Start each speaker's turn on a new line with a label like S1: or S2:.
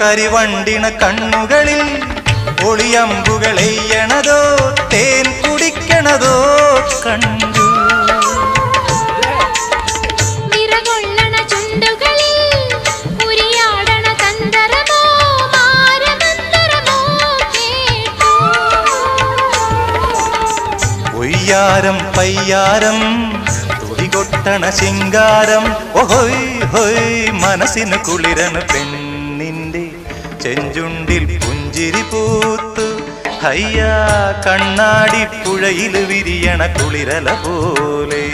S1: കരിവണ്ടിണ കണ്ണുകളിൽ ഒളിയമ്പുകളെയ്യണതോ തേൻ കുടിക്കണതോ കണ്ടു.
S2: വിറകൊള്ളണ ചുണ്ടുകളിൽ ഉരിയാടണ തന്ത്രമോ മാരമന്ത്രമോ കേട്ടു.
S1: ഒയ്യാരം പയ്യാരം തുടികൊട്ടണ ശിങ്കാരം ഓഹോയ് ഹോയ് മനസ്സിന് കുളിരന് പെണ്ണിന്റെ ചെഞ്ചുണ്ടിൽ പുഞ്ചിരി പൂത്തു. ഹയ്യാ കണ്ണാടി പുഴയിൽ വിരിയണ കുളിരല പോലെ.